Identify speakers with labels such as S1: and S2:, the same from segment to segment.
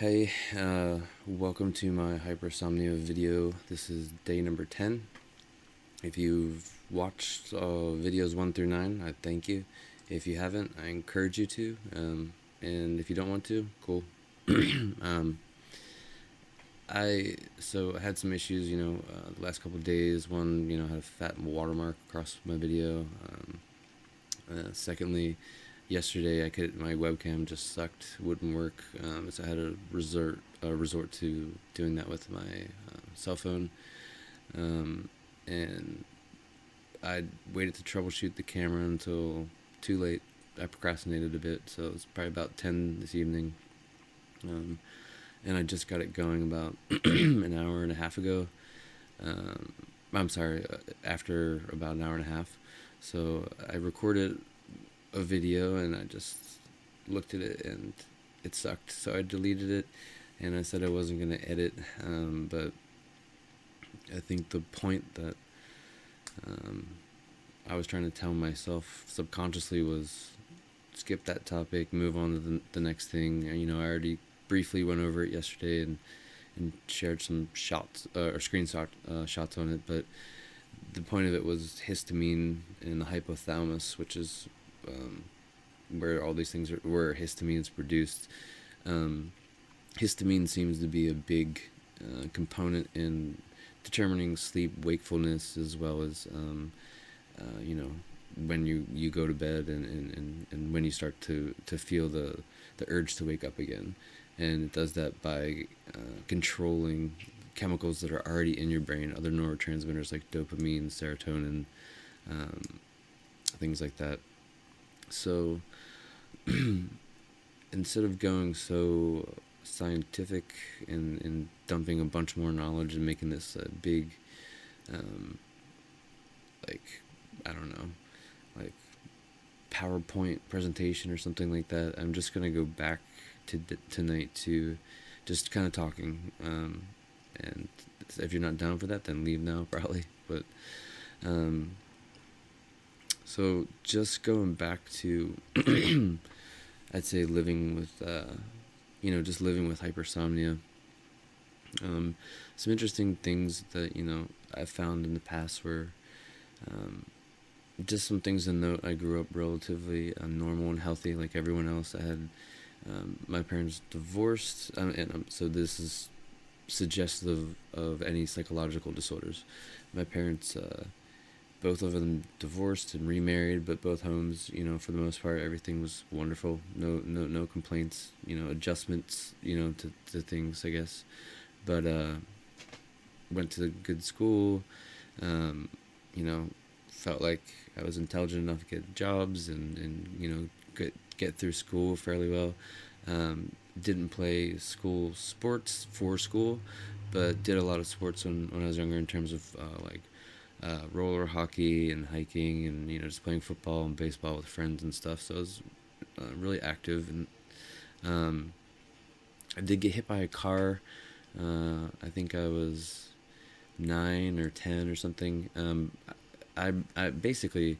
S1: Hey, welcome to my Hypersomnia video. This is day number 10. If you've watched videos 1 through 9, I thank you. If you haven't, I encourage you to. And if you don't want to, cool. um, I had some issues, the last couple of days. One, had a fat watermark across my video. Secondly, yesterday my webcam just sucked, wouldn't work, so I had to resort to doing that with my cell phone, and I waited to troubleshoot the camera until too late. I procrastinated a bit, so it was probably about 10 this evening, and I just got it going about an hour and a half ago. I'm sorry, after about an hour and a half. So I recorded a video and I just looked at it and it sucked, so I deleted it, and I said I wasn't going to edit, but I think the point that I was trying to tell myself subconsciously was skip that topic, move on to the next thing. I already briefly went over it yesterday and shared some shots or screenshot shots on it, but the point of it was histamine and the hypothalamus, which is where all these things where histamine is produced. Histamine seems to be a big component in determining sleep, wakefulness, as well as when you go to bed and when you start to feel the urge to wake up again. And it does that by controlling chemicals that are already in your brain, other neurotransmitters like dopamine, serotonin, things like that. So instead of going so scientific and dumping a bunch more knowledge and making this a big, I don't know, like PowerPoint presentation or something like that, I'm just going to go back to tonight to just kind of talking. And if you're not down for that, then leave now, probably. But so just going back to, I'd say living with, just living with hypersomnia. Some interesting things that, I've found in the past were just some things to note. I grew up relatively normal and healthy like everyone else. I had my parents divorced, so this is suggestive of any psychological disorders. My parents, both of them divorced and remarried, but both homes, for the most part, everything was wonderful. No complaints. Adjustments, to things, I guess. But went to a good school. Felt like I was intelligent enough to get jobs and get through school fairly well. Didn't play school sports for school, but did a lot of sports when I was younger in terms of roller hockey and hiking and just playing football and baseball with friends and stuff. So I was really active, and I did get hit by a car. I think I was 9 or 10 or something. I basically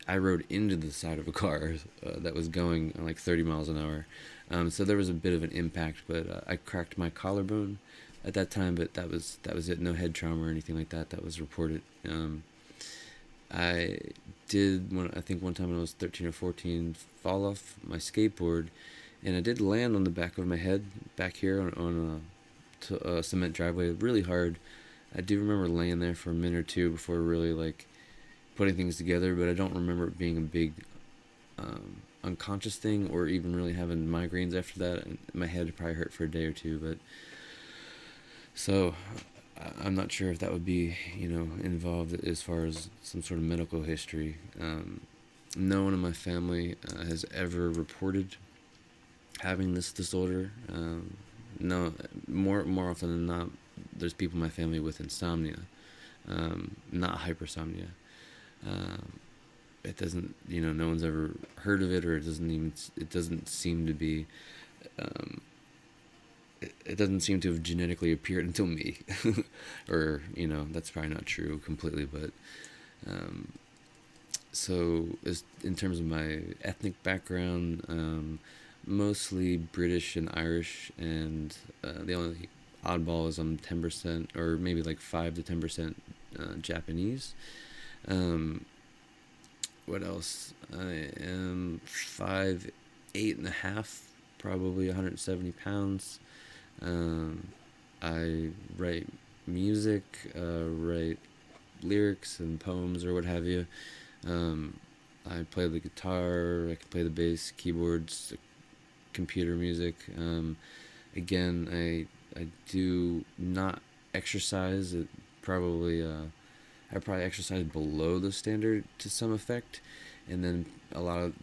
S1: I rode into the side of a car that was going like 30 miles an hour. So there was a bit of an impact, but I cracked my collarbone at that time, but that was it. No head trauma or anything like that was reported. I did I think one time when I was 13 or 14, fall off my skateboard, and I did land on the back of my head back here on a cement driveway really hard. I do remember laying there for a minute or two before really putting things together, but I don't remember it being a big unconscious thing or even really having migraines after that. And my head probably hurt for a day or two, but so I'm not sure if that would be involved as far as some sort of medical history. No one in my family has ever reported having this disorder. No, more often than not, there's people in my family with insomnia, not hypersomnia. It doesn't, no one's ever heard of it, or it doesn't seem to be, it doesn't seem to have genetically appeared until me, or, that's probably not true completely, but, so in terms of my ethnic background, mostly British and Irish, and the only oddball is I'm 10% or maybe like 5 to 10% Japanese. Um, what else? I am 5'8.5", probably 170 pounds. Um, I write music, write lyrics and poems or what have you. Um, I play the guitar, I can play the bass, keyboards, computer music. Again, I do not exercise. Probably I probably exercise below the standard to some effect, and then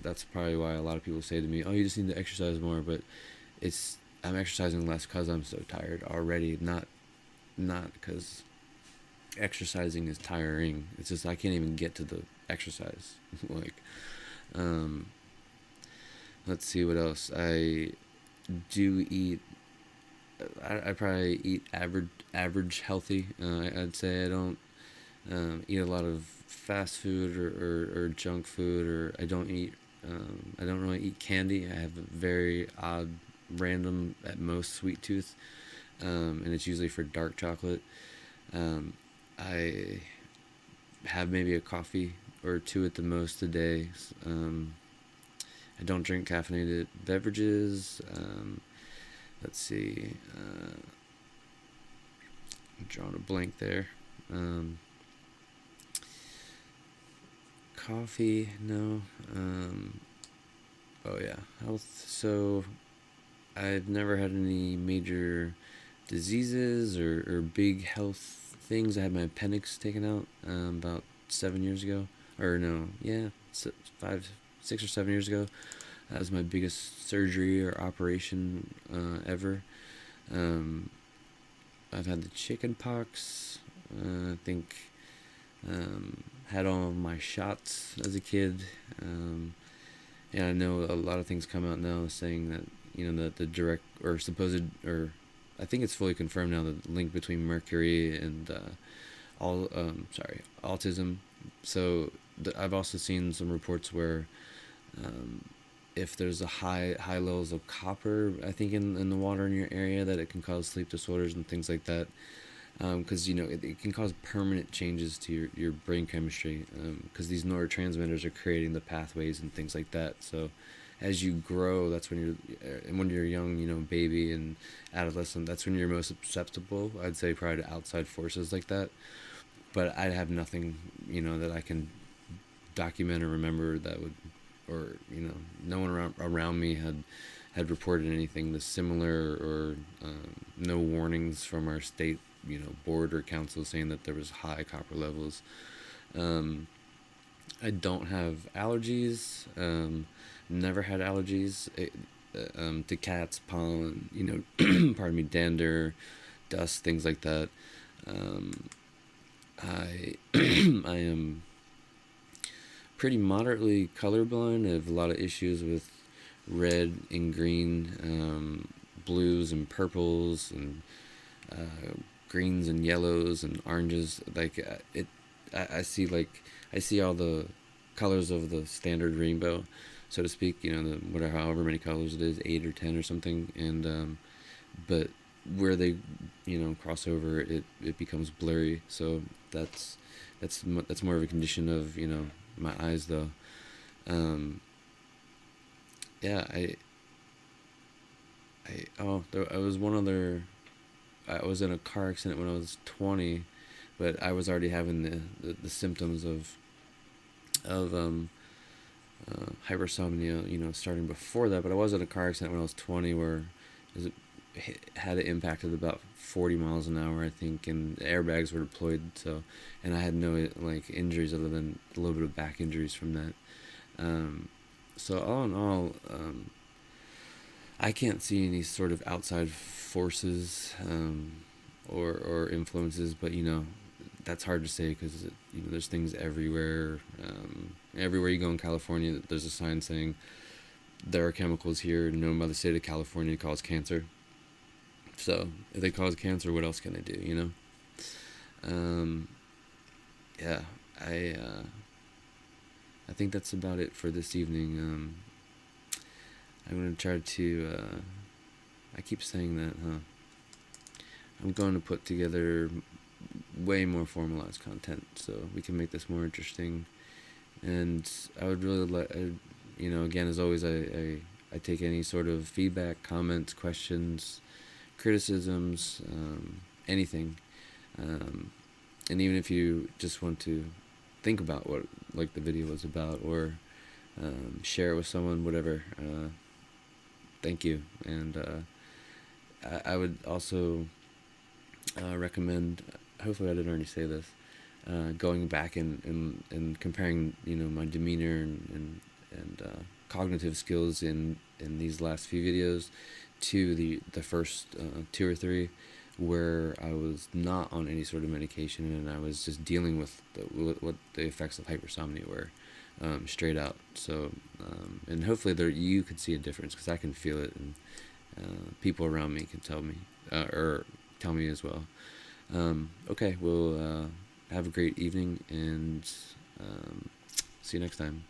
S1: that's probably why a lot of people say to me, "Oh, you just need to exercise more." But it's I'm exercising less because I'm so tired already. Not because exercising is tiring. It's just I can't even get to the exercise. like, um, let's see what else. I do eat. I probably eat average healthy. I'd say I don't eat a lot of fast food or junk food, or I don't eat. I don't really eat candy. I have a very odd, random, at most, sweet tooth, and it's usually for dark chocolate. Um, I have maybe a coffee or two at the most a day. I don't drink caffeinated beverages. Let's see. I'm drawing a blank there. Coffee, no. Oh yeah, health. So I've never had any major diseases or big health things. I had my appendix taken out about 7 years ago. Or no, yeah, 5, 6 or 7 years ago. That was my biggest surgery or operation ever. Um, I've had the chicken pox. I think had all of my shots as a kid. And I know a lot of things come out now saying that that the direct or supposed or I think it's fully confirmed now, the link between mercury and autism. So I've also seen some reports where um, if there's a high levels of copper, I think in the water in your area, that it can cause sleep disorders and things like that. Because it can cause permanent changes to your brain chemistry, because these neurotransmitters are creating the pathways and things like that. So as you grow, that's when you're young, baby and adolescent, that's when you're most susceptible, I'd say, probably to outside forces like that. But I have nothing that I can document or remember that would, or no one around me had reported anything this similar, or no warnings from our state board or council saying that there was high copper levels. I don't have allergies. Never had allergies to cats, pollen, pardon me, dander, dust, things like that. I I am pretty moderately colorblind. I have a lot of issues with red and green, blues and purples, and greens and yellows and oranges. I see all the colors of the standard rainbow, so to speak. Whatever, however many colors it is, 8 or 10 or something, and but where they cross over, it becomes blurry. So that's more of a condition of my eyes, though. Yeah, I was one other. I was in a car accident when I was 20, but I was already having the symptoms of hypersomnia, starting before that. But I was in a car accident when I was 20 where it had an impact of about 40 miles an hour, I think, and airbags were deployed. So, and I had no injuries other than a little bit of back injuries from that. So all in all, I can't see any sort of outside forces or influences, but that's hard to say because there's things everywhere. Everywhere you go in California, there's a sign saying there are chemicals here known by the state of California to cause cancer. So if they cause cancer, what else can they do? Yeah, I think that's about it for this evening. I'm going to try to, I keep saying that, huh? I'm going to put together way more formalized content so we can make this more interesting. And I would really like, again, as always, I take any sort of feedback, comments, questions, criticisms, anything. And even if you just want to think about what like the video was about, or share it with someone, whatever, thank you. And I would also recommend, hopefully I didn't already say this, going back and comparing, my demeanor and cognitive skills in these last few videos to the first 2 or 3, where I was not on any sort of medication and I was just dealing with what the effects of hypersomnia were, straight out. So and hopefully you could see a difference, because I can feel it, and people around me can tell me, or tell me as well. Okay, well, have a great evening, and see you next time.